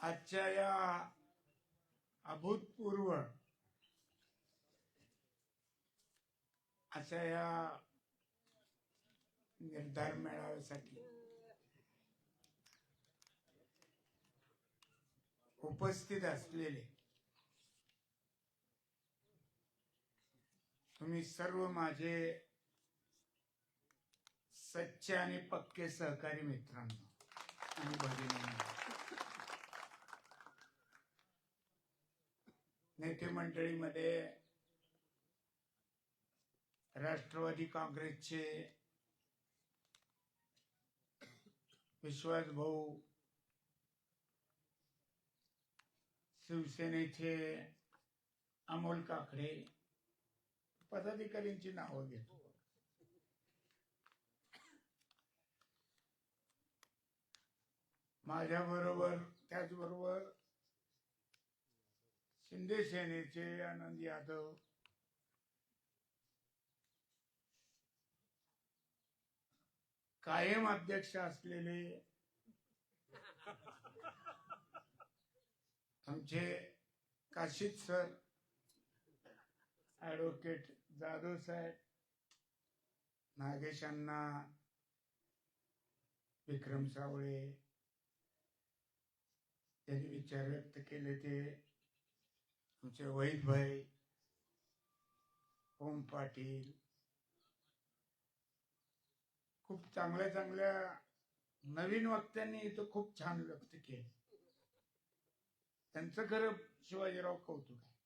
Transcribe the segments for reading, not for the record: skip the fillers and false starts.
आजच्या या अभूतपूर्व अशा या निर्धार मेळाव्यासाठी उपस्थित असलेले तुम्ही सर्व माझे सच्चे आणि पक्के सहकारी मित्रांनो आणि भगिनींनो, नेते मंडळीमध्ये राष्ट्रवादी काँग्रेसचे विश्वास भाऊ, शिवसेनेचे अमोल काकडे, पदाधिकाऱ्यांची नावं घेतो. माझ्या बरोबर त्याचबरोबर शिंदे सेनेचे आनंद यादव, कायम अध्यक्ष असलेले आमचे काशीद सर, ऍडव्होकेट जाधव साहेब, नागेश अण्णा, विक्रम सावळे, त्यांनी विचार व्यक्त केले ते आमचे वैद भाई, ओम पाटील, खूप चांगल्या चांगल्या नवीन वक्त्यांनी इथं खूप छान व्यक्त केले. त्यांचं खरं शिवाजीराव कौतुक आहे.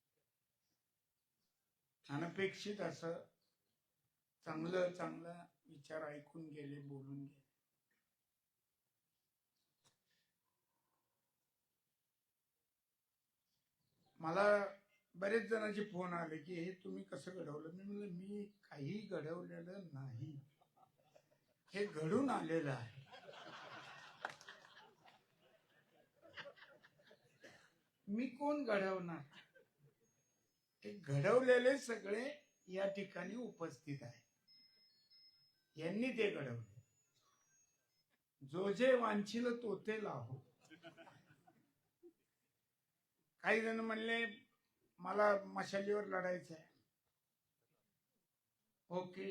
अनपेक्षित असं चांगलं चांगलं विचार ऐकून गेले, बोलून गेले. मला बरेच जणांचे फोन आले की हे तुम्ही कसं घडवलं. मी म्हणलं मी काही घडवलेलं नाही, हे घडून आलेलं आहे. मी कोण घडवणार? हे घडवलेले सगळे या ठिकाणी उपस्थित आहे. यांनी ते घडवले. जो जे वांछिल तो ते लाहो. काही जण म्हणले मला मशालीवर लढायचं आहे. ओके.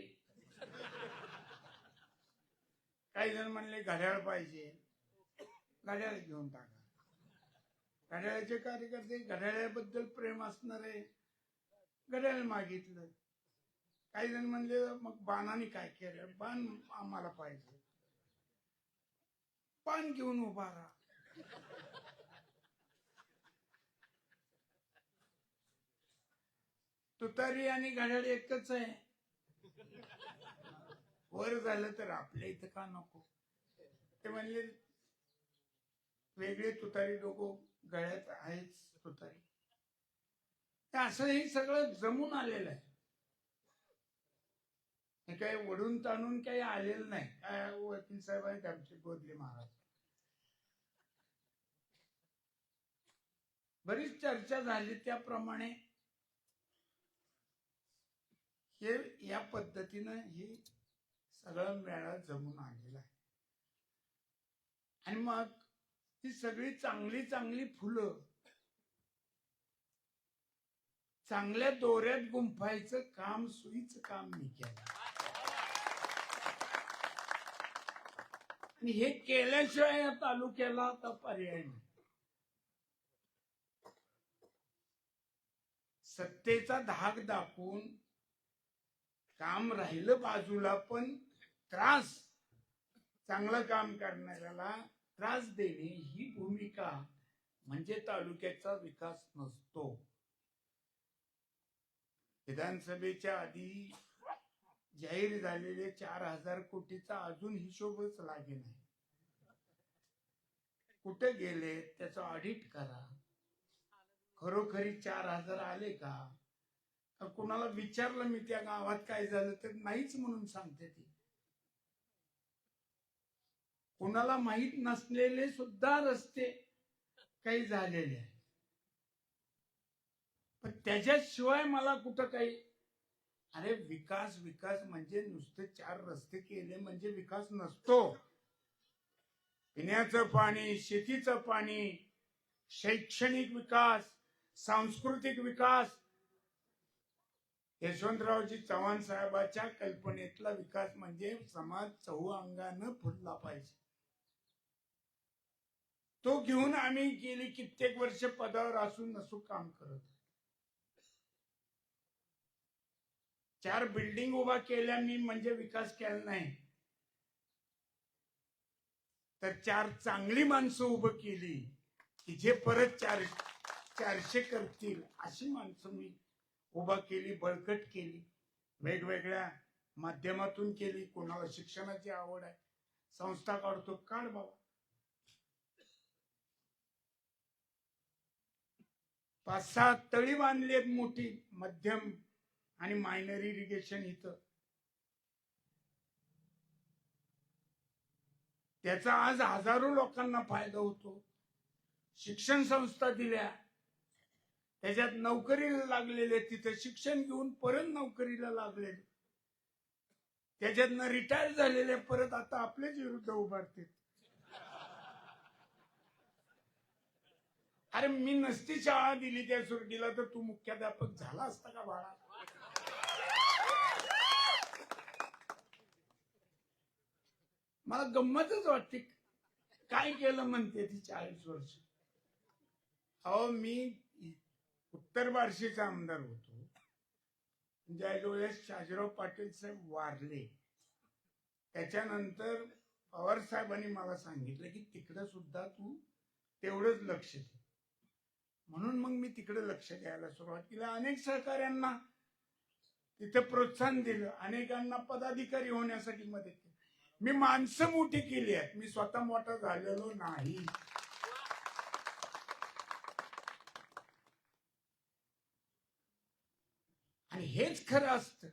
काही जण म्हणले घड्याळ पाहिजे, घड्याळ घेऊन टाका. घड्याळाचे कार्यकर्ते, घड्याळाबद्दल प्रेम असणारे घड्याळ मागितलं. काही जण म्हणले मग बाणाने काय केलं, बाण आम्हाला पाहिजे, बाण घेऊन उभा राहा. तुतारी आणि घड्याळ एकच आहे. वर झालं तर आपल्या इथं का नको. ते म्हणले वेगळे तुतारी लोक गळ्यात आहेच तुतारी. असं हे सगळं जमून आलेलं आहे. हे काही वडून ताणून काही आलेलं नाही. काय वकील साहेब आहेत आमचे गोदले महाराज, बरीच चर्चा झाली त्याप्रमाणे हे या पद्धतीनं हे सगळं मेळा जमून आलेला आहे. आणि मग ही सगळी चांगली चांगली फुलं चांगल्या दोऱ्यात गुंफायचं काम, सुईचं काम मी केलं. आणि हे केल्याशिवाय या तालुक्याला आता पर्याय नाही. सत्तेचा धाक दाखवून काम राहिलं बाजूला, पण त्रास, चांगलं काम करणाऱ्याला त्रास देणे ही भूमिका म्हणजे तालुक्याचा विकास नसतो. विधानसभेच्या आधी जाहीर झालेले 4,000 कोटीचा अजून हिशोबच लागे नाही. कुठे गेले त्याचं ऑडिट करा. खरोखरी 4,000 आले का? कुणाला विचारलं मी त्या गावात काय झालं तर नाहीच म्हणून सांगते ती. कुणाला माहित नसलेले सुद्धा रस्ते काही झालेले आहेत. पण त्याच्याशिवाय मला कुठं काही, अरे विकास विकास म्हणजे नुसते 4 रस्ते केले म्हणजे विकास नसतो. पिण्याचं पाणी, शेतीचं पाणी, शैक्षणिक विकास, सांस्कृतिक विकास, यशवंतरावजी चव्हाण साहेबांच्या कल्पनेतला विकास म्हणजे समाज चहूअंगानं फुलला पाहिजे. तो घेऊन आम्ही गेली कित्येक वर्ष पदावर असून नसू काम करत. 4 बिल्डिंग उभा केल्या मी म्हणजे विकास केला नाही, तर 4 चांगली माणसं उभं केली की जे परत 400 करतील अशी माणसं मी उभा केली, बळकट केली, वेगवेगळ्या माध्यमातून केली. कोणाला शिक्षणाची आवड आहे, संस्था काढतो, काढ बाबा. 5-6 तळी बांधली मोठी, मध्यम आणि मायनर इरिगेशन इथं. त्याचा आज हजारो लोकांना फायदा होतो. शिक्षण संस्था दिल्या, त्याच्यात नोकरीला लागलेले, तिथं शिक्षण घेऊन परत नोकरीला लागलेले, त्याच्यातनं रिटायर झालेले परत आता आपलेच विरुद्ध उभारते. अरे मी नसती शाळा दिली त्या सुरटीला तर तू मुख्याध्यापक झाला असता का बाळा? मला गंमतच वाटते. काय केलं म्हणते ती 40 वर्ष. अहो मी उत्तर बार्शीचा आमदार होतो, ज्या वेळेस शाजीराव पाटील साहेब वारले त्याच्यानंतर पवार साहेबांनी मला सांगितलं की तिकडे सुद्धा तू तेवढंच लक्ष दे. म्हणून मग मी तिकडे लक्ष द्यायला सुरुवात केली. अनेक सहकाऱ्यांना तिथे प्रोत्साहन दिलं, अनेकांना पदाधिकारी होण्यासाठी मदत केली. मी माणसं मोठी केली आहेत, मी स्वतः मोठा झालेलो नाही. आणि हेच खरं असतं.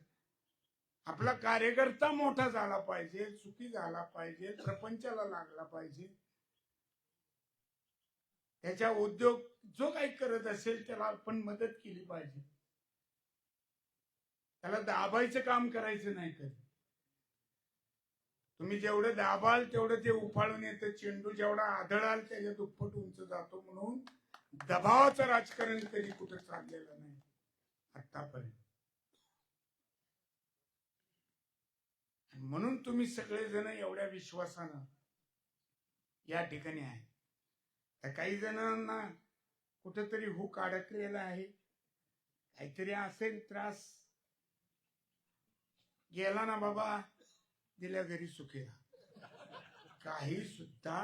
आपला कार्यकर्ता मोठा झाला पाहिजे, सुखी झाला पाहिजे, प्रपंचाला लागला पाहिजे, त्याच्या उद्योग जो काही करत असेल त्याला आपण मदत केली पाहिजे. त्याला दाबायचं काम करायचं नाही. कधी तुम्ही जेवढं दाबाल तेवढं ते उफाळून येतं. चेंडू जेवढा आढळाल त्याच्या दुप्पट उंच जातो. म्हणून दबावाचं राजकारण कधी कुठे चाललेलं नाही आतापर्यंत. म्हणून तुम्ही सगळेजण एवढ्या विश्वासानं या ठिकाणी आहे. तर काही जणांना कुठेतरी हुक अडकलेला आहे, काहीतरी असेल त्रास. गेला ना बाबा, दिल्या घरी सुखी राहा. काही सुद्धा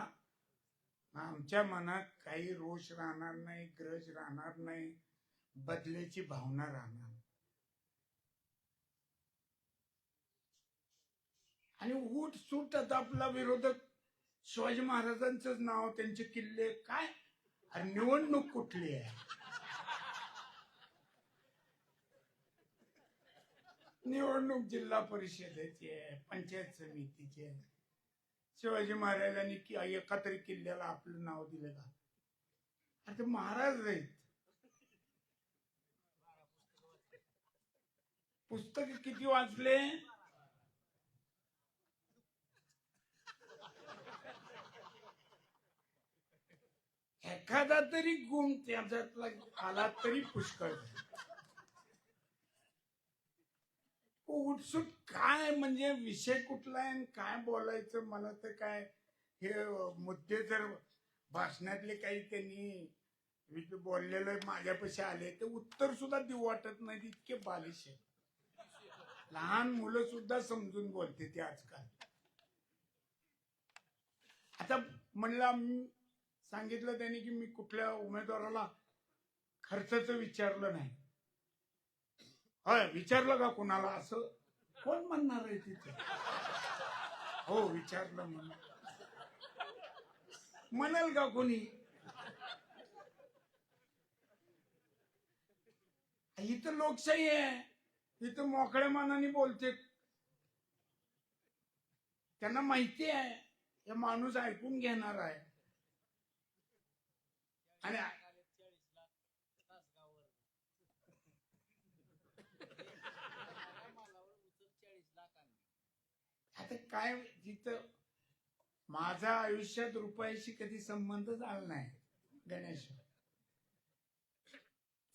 आमच्या मनात काही रोष राहणार नाही, ग्रज राहणार नाही, बदलेची भावना राहणार. आणि उठ सूट आता आपला विरोधक शिवाजी महाराजांचंच नाव, त्यांचे किल्ले काय, आणि निवडणूक कुठली आहे? निवडणूक जिल्हा परिषदेची आहे, पंचायत समितीची आहे. शिवाजी महाराजांनी एका तरी किल्ल्याला आपलं नाव दिलं का? आता महाराज आहेत. पुस्तक किती वाचले? एखादा तरी गुण त्याच्यातला आला तरी पुष्कळ. उत्सुक काय म्हणजे विषय कुठला आहे, काय बोलायचं, मला तर काय हे मुद्दे जर भाषणातले काही त्यांनी बोललेलं माझ्यापाशी आले तर उत्तर सुद्धा देऊ वाटत नाही, इतके बालिश आहे. लहान मुलं सुद्धा समजून बोलते ते आजकाल. आता म्हणलं, सांगितलं त्यांनी की मी कुठल्या उमेदवाराला खर्चाचं विचारलं नाही. होय, विचारलं का कुणाला? असं कोण म्हणणार आहे तिथे? हो विचारलं म्हणाल का कोणी? इथं लोकशाही आहे, इथं मोकळ्या मनाने बोलते. त्यांना माहिती आहे हे माणूस ऐकून घेणार आहे. आणि आता काय, जिथं माझा आयुष्यात रुपयाशी कधी संबंध झाला नाही गणेश,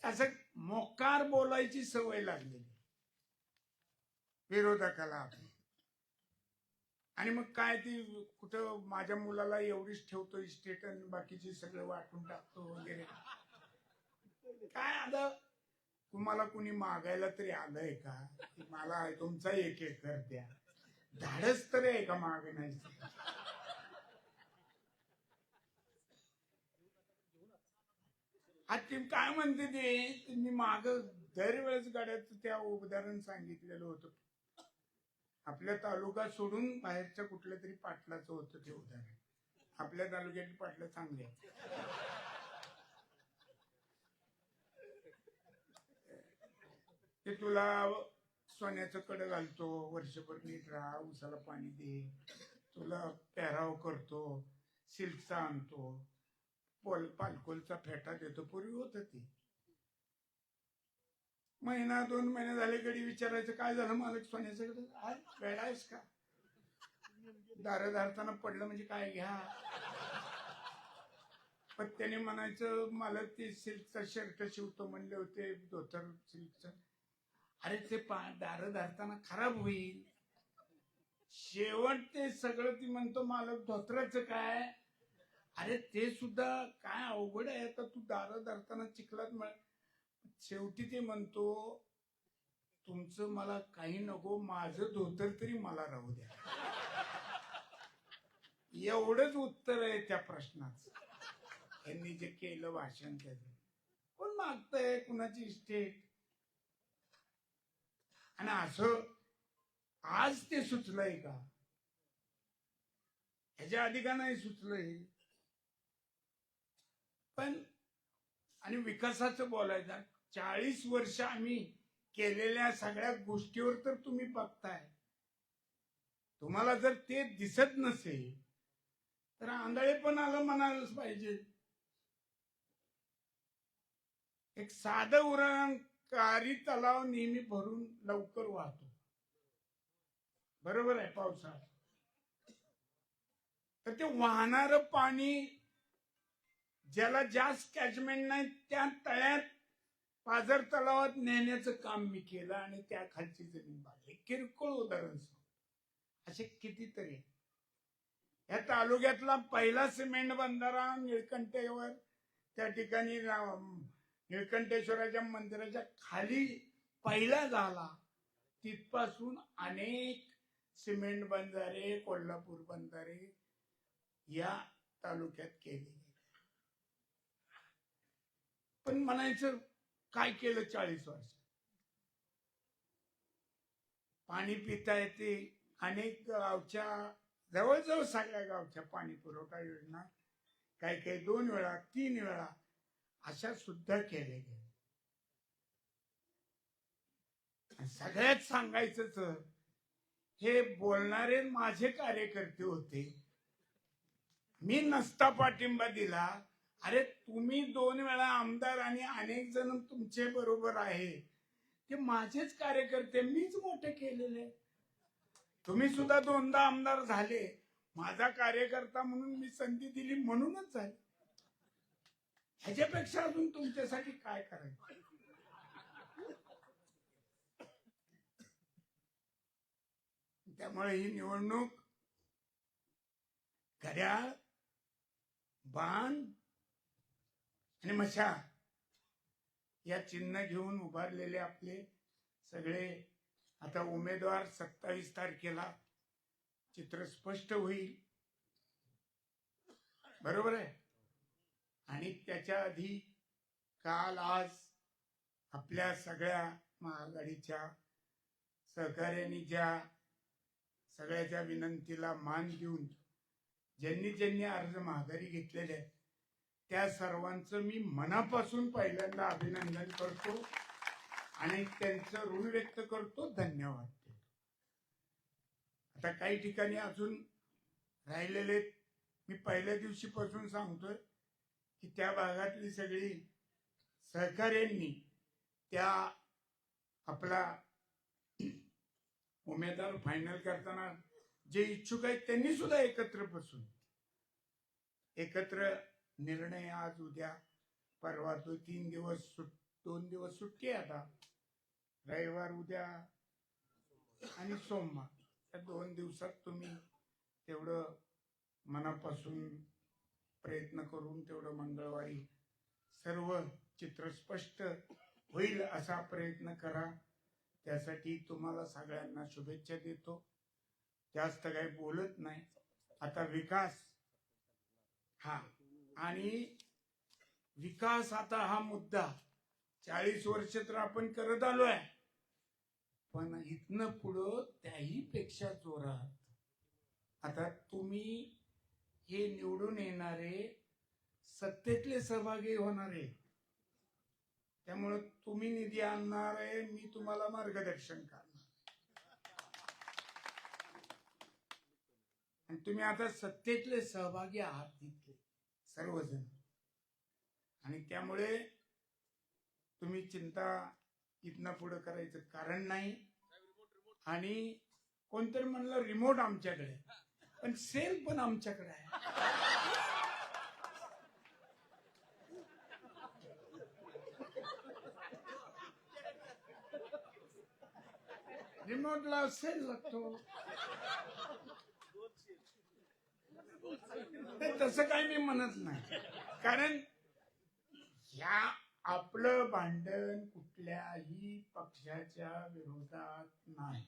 असं मोकार बोलायची सवय लागलेली विरोधकाला आपली. आणि मग काय ती कुठं माझ्या मुलाला एवढीच ठेवतो इस्टेट आणि बाकीची सगळं वाटून टाकतो वगैरे. काय आता तुम्हाला कुणी मागायला तरी आलंय का की मला तुमचा 1 एकर द्या? धाडस तरी आहे का मागण्याचं? आता काय म्हणते ते मी माग दरवेळेस गाड्याचं त्या उदाहरण सांगितलेलं होतं. आपल्या तालुका सोडून बाहेरच्या कुठल्या तरी पाटलाचं होतं ते उदाहरण. आपल्या तालुक्यातली पाटलं चांगली आहेत. ते तुला सोन्याचं कड घालतो, वर्षभर नीट राहा, उसाला पाणी दे, तुला पेहराव करतो, सिल्कचा आणतो, पालकोलचा फेटा देतो. पूर्वी होत ती. महिना 2 महिने झाले गडी विचारायचं काय झालं मालक सोन्याचं कडे? आज वेळायस का? दारं धारताना पडलं म्हणजे काय घ्या. पण त्याने म्हणायचं मालक ते सिल्कचा शर्ट शिवतो म्हणले होते, धोतर सिल्कचं. अरे ते दारं धारताना खराब होईल. शेवट ते सगळं ती म्हणतो मालक धोत्राचं काय? अरे ते सुद्धा काय अवघड आहे. आता तू दारं धरताना चिखलात शेवटी ते म्हणतो तुमचं मला काही नको, माझं धोतर तरी मला राहू द्या. एवढंच उत्तर आहे त्या प्रश्नाचं. यांनी जे केलं भाषण त्याचं. कोण मागतंय कुणाची इस्टेट? आणि असं आज ते सुचलंय का? ह्याच्या आधी का नाही सुचलंय? पण आणि विकासाचं बोलायचं, 40 वर्ष आम्ही केलेल्या सगळ्या गोष्टीवर तर तुम्ही बघताय. तुम्हाला जर ते दिसत नसेल तर आंधळेपणाला म्हणायलाच पाहिजे. एक साधं उदाहरण, कारी तलाव नेहमी भरून लवकर वाहतो, बरोबर आहे पावसाळ्यात. तर ते वाहणारं पाणी ज्याला जास्त कॅचमेंट नाही त्या तळ्यात पाझर तलावात नेण्याचं काम मी केलं आणि त्या खालची जमीन बांधली. किरकोळ उदाहरण असे कितीतरी. या तालुक्यातला पहिला सिमेंट बंधारा निळकंठेवर, त्या ठिकाणी निळकंठेश्वराच्या मंदिराच्या खाली पहिला झाला. तिथपासून अनेक सिमेंट बंधारे, कोल्हापूर बंधारे या तालुक्यात केले. पण म्हणायचं काय केलं 40 वर्ष? पाणी पिता येते. अनेक गावच्या, जवळजवळ सगळ्या गावच्या पाणी पुरवठा योजना काही काही 2 वेळा 3 वेळा अशा सुद्धा केले गेले. सगळ्यात सांगायचंच, हे बोलणारे माझे कार्यकर्ते होते. मी नसता पाठिंबा दिला. अरे तुम्ही 2 वेळा आमदार आणि अनेक जण तुमचे बरोबर आहे, ते माझेच कार्यकर्ते, मीच मोठे केलेले. तुम्ही सुद्धा 2दा आमदार झाले, माझा कार्यकर्ता म्हणून मी संधी दिली म्हणूनच झाले. ह्याच्यापेक्षा अजून तुमच्यासाठी काय करायचं? त्यामुळे ही निवडणूक घड्याळ, बाण आणि मशाल या चिन्ह घेऊन उभारलेले आपले सगळे आता उमेदवार 27 तारखेला चित्र स्पष्ट होईल, बरोबर आहे. आणि त्याच्या आधी काल आज आपल्या सगळ्या महाआघाडीच्या सहकार्याने ज्या सगळ्याच्या विनंतीला मान देऊन ज्यांनी ज्यांनी अर्ज माघारी घेतलेले आहेत त्या सर्वांचं मी मनापासून पहिल्यांदा अभिनंदन करतो आणि त्यांचं ऋण व्यक्त करतो, धन्यवाद देतो. आता काही ठिकाणी अजून राहिलेले मी पहिल्या दिवशीपासून सांगतोय की त्या भागातली सगळी सहकार्यांनी त्या आपला उमेदवार फायनल करताना जे इच्छुक आहेत त्यांनी सुद्धा एकत्र बसून एकत्र निर्णय आज उद्या परवा 3 दिवस 2 दिवस सुट्टी आहे आता, रविवार उद्या आणि सोमवार. त्या 2 दिवसात तुम्ही तेवढं मनापासून प्रयत्न करून तेवढं मंगळवारी सर्व चित्र स्पष्ट होईल असा प्रयत्न करा. त्यासाठी तुम्हाला सगळ्यांना शुभेच्छा देतो. जास्त काही बोलत नाही. आता विकास, हा, आणि विकास आता हा मुद्दा 40 वर्ष तर आपण करत आलोय, पण इथनं पुढं त्याही पेक्षा जोरात आता तुम्ही हे निवडून येणारे सत्तेतले सहभागी होणारे, त्यामुळे तुम्ही निधी आणणार आहे, मी तुम्हाला मार्गदर्शन करणार. आणि तुम्ही आता सत्तेतले सहभागी आहात तिथले सर्वजण, आणि त्यामुळे तुम्ही चिंता इथनं पुढे करायचं कारण नाही. आणि कोणतरी म्हणलं रिमोट आमच्याकडे, पण सेल पण आमच्याकडे आहे. रिमोटला सेल लागतो. तसं काही मी म्हणत नाही, कारण ह्या आपलं भांडण कुठल्याही पक्षाच्या विरोधात नाही.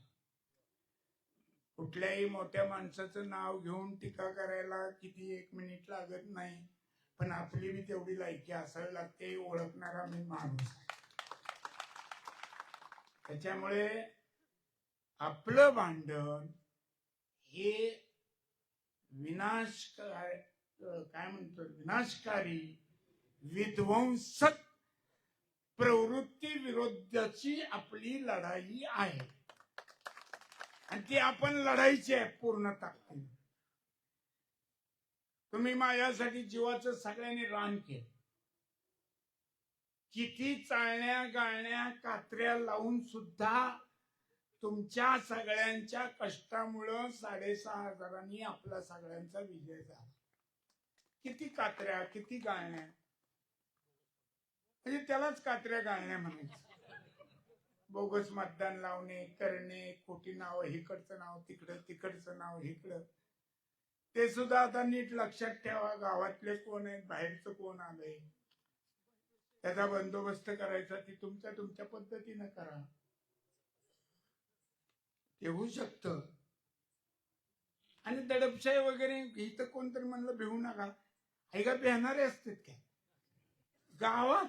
कुठल्याही मोठ्या माणसाचं नाव घेऊन टीका करायला किती 1 मिनिट लागत नाही, पण आपली बी तेवढी लायकी असावी लागते, ओळखणारा मी माणूस. त्याच्यामुळे आपलं भांडण हे काय म्हणतो, विनाशकारी विध्वंसक प्रवृत्ती विरोधाची आपली लढाई आहे, आणि ती आपण लढायची आहे पूर्ण ताकदीने. तुम्ही माझ्यासाठी जीवाचं सगळ्यांनी रान केलं. किती चाळण्या गाळण्या कात्र्या लावून सुद्धा तुमच्या सगळ्यांच्या कष्टामुळं 6,500 आपला सगळ्यांचा विजय झाला. किती कात्र्या, किती गाळण्या, म्हणजे त्यालाच कात्र्या गाळण्या म्हणायचं. बोगस मतदान लावणे, करणे, खोटी नाव, इकडचं नाव तिकडं, तिकडचं नाव इकडं, ते सुद्धा आता नीट लक्षात ठेवा. गावातले कोण आहेत, बाहेरचं कोण आलंय, त्याचा बंदोबस्त करायचा ती तुमच्या पद्धतीनं करा. ते होऊ शकतं. आणि दडपशाही वगैरे इथं कोणतरी म्हणलं भिवू नका, हे का भेहणारे असतात काय गावात?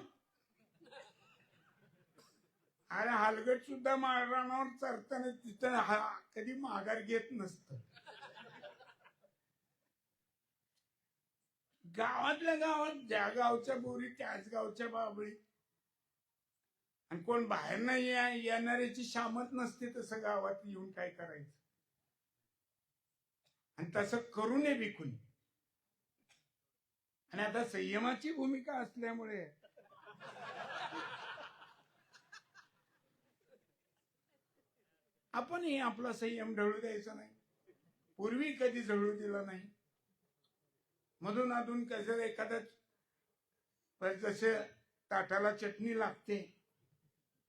अरे हलगट सुद्धा माळरानावर चरताना तिथं कधी माघार घेत नसत. गावातल्या गावात ज्या गावच्या बोरी त्याच गावच्या बाबळी, आणि कोण बाहेर नाही येणाऱ्याची शामत नसते तसं गावात येऊन काय करायचं, आणि तसं करू नये बिकून. आणि आता संयमाची भूमिका असल्यामुळे आपणही आपला संयम ढळू द्यायचा नाही. पूर्वी कधी ढळू दिला नाही. मधून अधून कसं एखादा जसे ताटाला चटणी लागते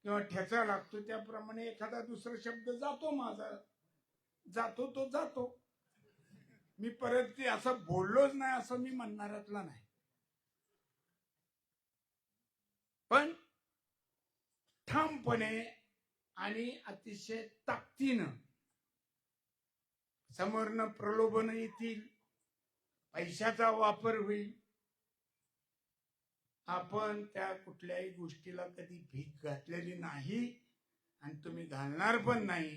किंवा ठेचा लागतो, त्याप्रमाणे एखादा दुसरा शब्द जातो माझा, जातो तो जातो. मी परत ते असं बोललोच नाही असं मी म्हणणाऱ्यातला नाही. पण ठामपणे आणि अतिशय ताकदीनं समोरनं प्रलोभन येतील, पैशाचा वापर होईल. आपण त्या कुठल्याही गोष्टीला कधी भीक घातलेली नाही, आणि तुम्ही घालणार पण नाही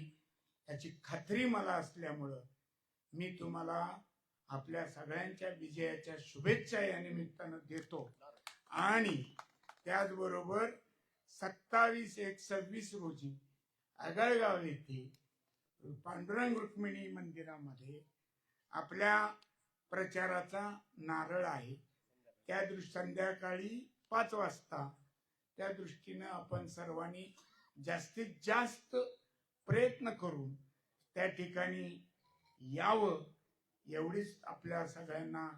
याची खात्री मला असल्यामुळं मी तुम्हाला आपल्या सगळ्यांच्या विजयाच्या शुभेच्छा या निमित्तानं देतो. आणि त्याचबरोबर 27/1/26 रोजी आगळगाव येथे पांडुरंग रुक्मिणी मंदिरामध्ये आपल्या प्रचाराचा नारळ आहे. त्या संध्याकाळी 5 वाजता त्या दृष्टीनं आपण सर्वांनी जास्तीत जास्त प्रयत्न करून त्या ठिकाणी यावं, एवढीच आपल्या सगळ्यांना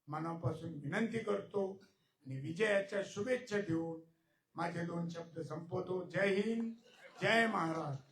मनापासून विनंती करतो. आणि विजयाच्या शुभेच्छा देऊन माझे 2 शब्द संपवतो. जय हिंद, जय महाराष्ट्र.